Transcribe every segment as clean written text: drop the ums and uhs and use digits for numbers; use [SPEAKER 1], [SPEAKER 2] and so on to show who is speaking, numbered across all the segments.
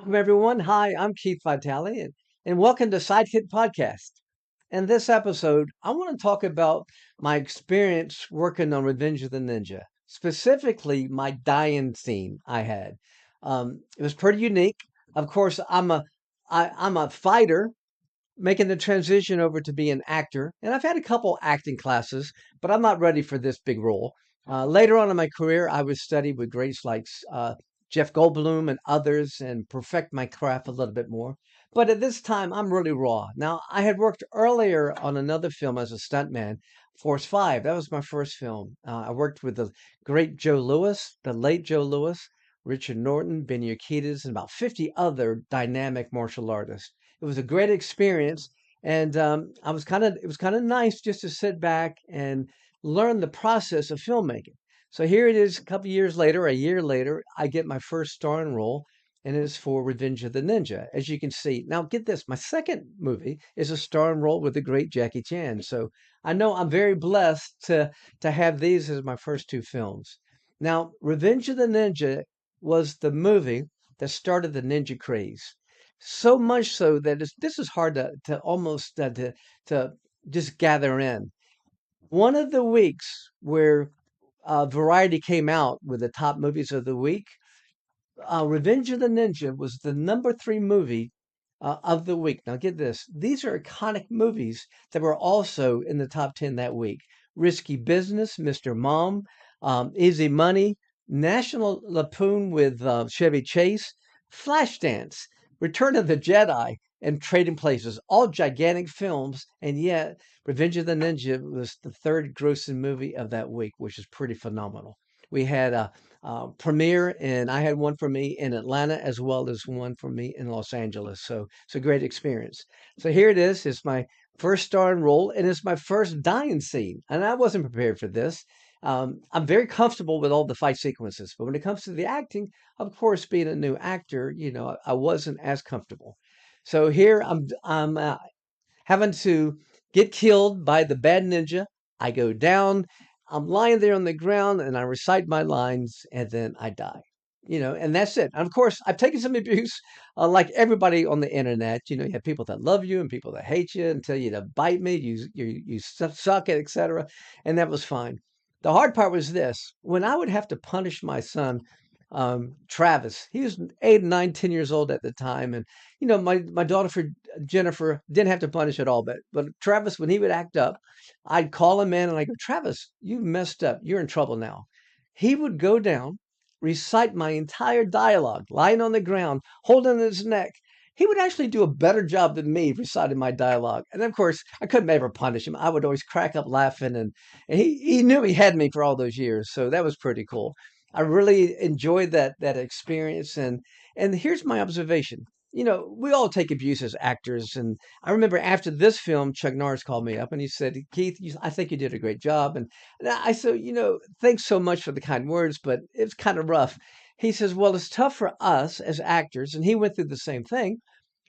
[SPEAKER 1] Welcome, everyone. Hi, I'm Keith Vitali, and welcome to Sidekick Podcast. In this episode, I want to talk about my experience working on Revenge of the Ninja, specifically my dying scene I had. It was pretty unique. Of course, I'm a fighter making the transition over to be an actor, and I've had a couple acting classes, but I'm not ready for this big role. Later on in my career, I would study with greats like Jeff Goldblum and others and perfect my craft a little bit more. But at this time, I'm really raw. Now, I had worked earlier on another film as a stuntman, Force 5. That was my first film. I worked with the great Joe Lewis, the late Joe Lewis, Richard Norton, Ben Urquidez, and about 50 other dynamic martial artists. It was a great experience, and it was kind of nice just to sit back and learn the process of filmmaking. So here it is, a couple years later, a year later, I get my first starring role, and it is for Revenge of the Ninja. As you can see, now get this, my second movie is a starring role with the great Jackie Chan. So I know I'm very blessed to have these as my first two films. Now, Revenge of the Ninja was the movie that started the ninja craze. So much so that this is hard to almost to just gather in. One of the weeks where Variety came out with the top movies of the week, Revenge of the Ninja was the number three movie of the week. Now, get this. These are iconic movies that were also in the top 10 that week. Risky Business, Mr. Mom, Easy Money, National Lampoon with Chevy Chase, Flashdance, Return of the Jedi, and Trading Places. All gigantic films, and yet Revenge of the Ninja was the third grossing movie of that week, which is pretty phenomenal. We had a premiere, and I had one for me in Atlanta as well as one for me in Los Angeles. So it's a great experience. So here it is. It's my first starring role, and it's my first dying scene. And I wasn't prepared for this. I'm very comfortable with all the fight sequences, but when it comes to the acting, of course, being a new actor, I wasn't as comfortable. So here I'm having to get killed by the bad ninja. I go down. I'm lying there on the ground and I recite my lines and then I die. And that's it. And of course, I've taken some abuse, like everybody on the internet. You have people that love you and people that hate you and tell you to bite me, you suck it, etc. And that was fine. The hard part was this: when I would have to punish my son, Travis, he was 8, 9, 10 years old at the time, and my daughter for Jennifer didn't have to punish at all, but Travis, when he would act up, I'd call him in and I go, Travis, you messed up. You're in trouble now. He would go down, recite my entire dialogue, lying on the ground, holding his neck. He would actually do a better job than me reciting my dialogue. And of course, I couldn't ever punish him. I would always crack up laughing, and he knew he had me for all those years. So that was pretty cool. I really enjoyed that experience. And here's my observation. We all take abuse as actors, and I remember after this film, Chuck Norris called me up and he said, Keith, I think you did a great job. And I said, thanks so much for the kind words, but it's kind of rough. He says, well, it's tough for us as actors. And he went through the same thing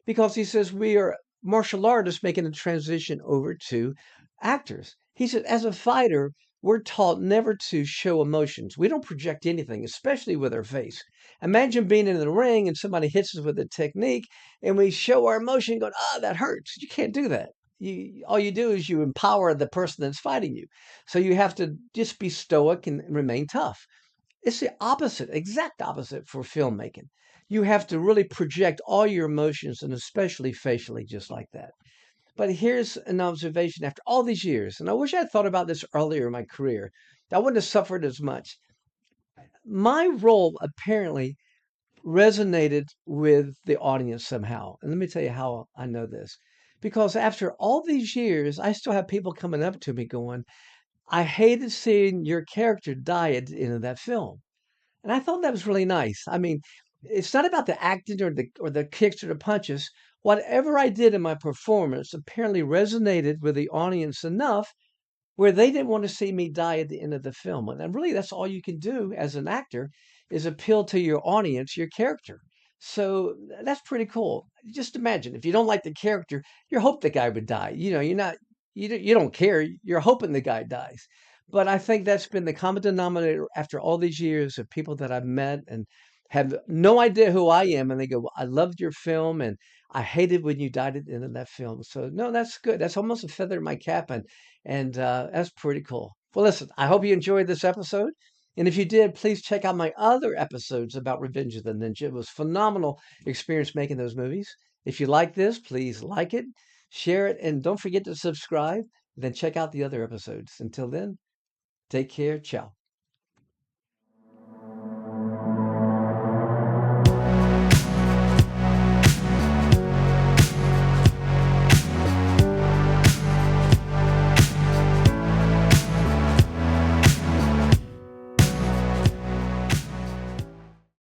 [SPEAKER 1] because he says, we are martial artists making a transition over to actors. He said, as a fighter, we're taught never to show emotions. We don't project anything, especially with our face. Imagine being in the ring and somebody hits us with a technique and we show our emotion going, that hurts. You can't do that. All you do is you empower the person that's fighting you. So you have to just be stoic and remain tough. It's the opposite, exact opposite for filmmaking. You have to really project all your emotions and especially facially, just like that. But here's an observation after all these years, and I wish I had thought about this earlier in my career. I wouldn't have suffered as much. My role apparently resonated with the audience somehow. And let me tell you how I know this. Because after all these years, I still have people coming up to me going, I hated seeing your character die at the end of that film. And I thought that was really nice. I mean, it's not about the acting or the kicks or the punches. Whatever I did in my performance apparently resonated with the audience enough where they didn't want to see me die at the end of the film. And really, that's all you can do as an actor is appeal to your audience, your character. So that's pretty cool. Just imagine if you don't like the character, you hope the guy would die. You don't care. You're hoping the guy dies. But I think that's been the common denominator after all these years of people that I've met and have no idea who I am, and they go, "Well, I loved your film, and I hated when you died at the end of that film." So no, that's good. That's almost a feather in my cap, and that's pretty cool. Well, listen, I hope you enjoyed this episode, and if you did, please check out my other episodes about Revenge of the Ninja. It was phenomenal experience making those movies. If you like this, please like it, share it, and don't forget to subscribe. Then check out the other episodes. Until then, take care. Ciao.